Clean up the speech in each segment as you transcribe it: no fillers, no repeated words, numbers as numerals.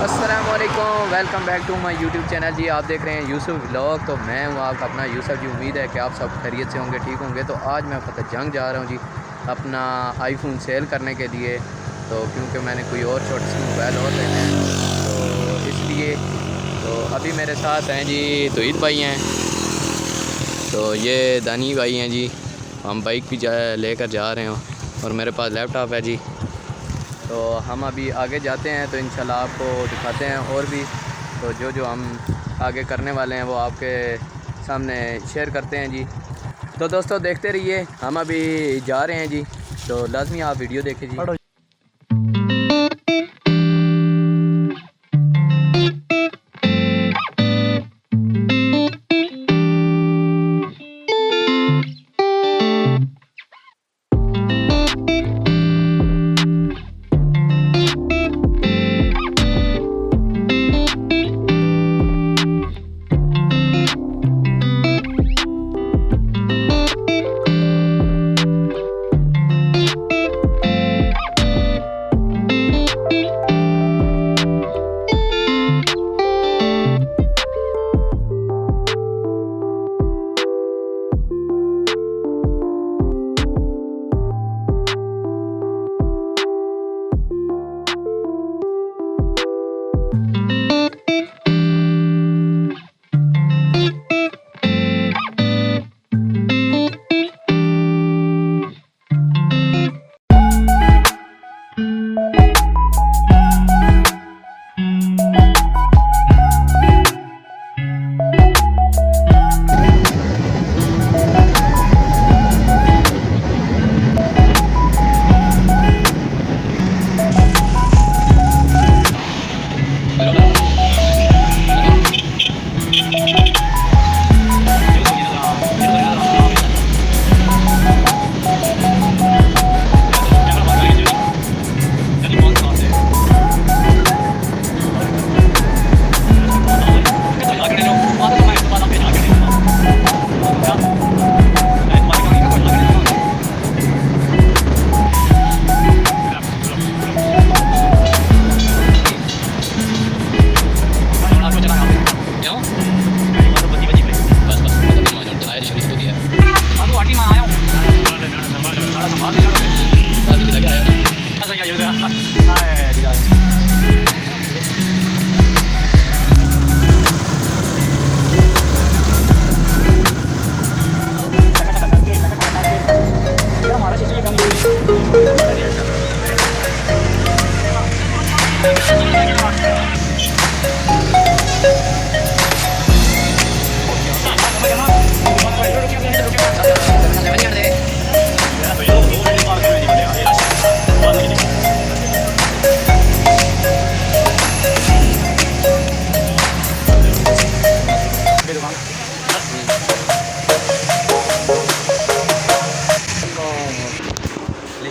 अस्सलामुअलैकुम, welcome back to my YouTube channel. जी आप देख रहे हैं यूसुफ व्लॉग। तो मैं हूँ आपका अपना यूसुफ जी। उम्मीद है कि आप सब खैरियत से होंगे, ठीक होंगे। तो आज मैं फ़कत जंग जा रहा हूँ जी अपना आईफोन सेल करने के लिए। तो क्योंकि मैंने कोई और छोटी सी मोबाइल और लेना है तो इसलिए। तो अभी मेरे साथ हैं जी तोहीद भाई हैं, तो ये दानी भाई हैं जी। हम बाइक भी लेकर जा रहे हैं और मेरे पास लैपटॉप है जी। तो हम अभी आगे जाते हैं तो इंशाल्लाह आपको दिखाते हैं और भी। तो जो हम आगे करने वाले हैं वो आपके सामने शेयर करते हैं जी। तो दोस्तों देखते रहिए, हम अभी जा रहे हैं जी। तो लाजमी आप वीडियो देखें जी।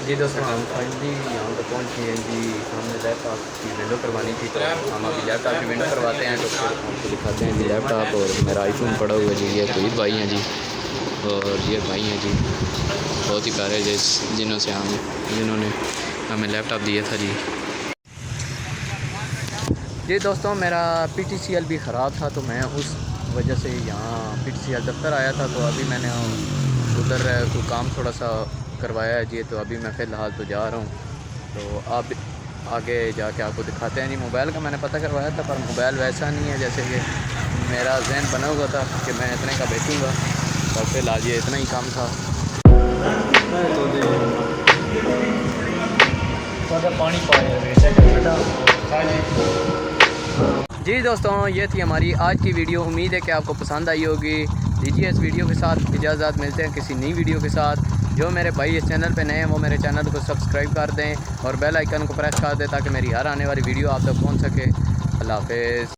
जी दोस्तों हम फाइनली यहाँ पर पहुँच गए हैं जी। हमने लैपटॉप की विंडो करवानी थी तो हम अभी लैपटॉप की विंडो करवाते हैं। तो फिर आपको दिखाते हैं जी लैपटॉप। और मेरा आईफोन पड़ा हुआ है जी। ये तोहीद भाई हैं जी और ये भाई हैं जी, बहुत ही प्यारे जिन्होंने हमें लैपटॉप दिया था जी। जी दोस्तों मेरा ptcl भी ख़राब था तो मैं उस वजह से यहाँ ptcl दफ्तर आया था। तो अभी मैंने उधर कोई काम थोड़ा सा करवाया है जी। तो अभी मैं फ़िलहाल तो जा रहा हूँ। तो आप आगे जाके आपको दिखाते हैं जी। मोबाइल का मैंने पता करवाया था पर मोबाइल वैसा नहीं है जैसे कि मेरा जहन बना हुआ था कि मैं इतने का बेचूँगा। और फिलहाल ये इतना ही काम था। जी दोस्तों ये थी हमारी आज की वीडियो। उम्मीद है कि आपको पसंद आई होगी। दीजिए इस वीडियो के साथ इजाज़त, मिलते हैं किसी नई वीडियो के साथ। जो मेरे भाई इस चैनल पे नए हैं वो मेरे चैनल को सब्सक्राइब कर दें और बेल आइकन को प्रेस कर दें ताकि मेरी हर आने वाली वीडियो आप तक पहुंच सके। अल्लाह हाफ़िज़।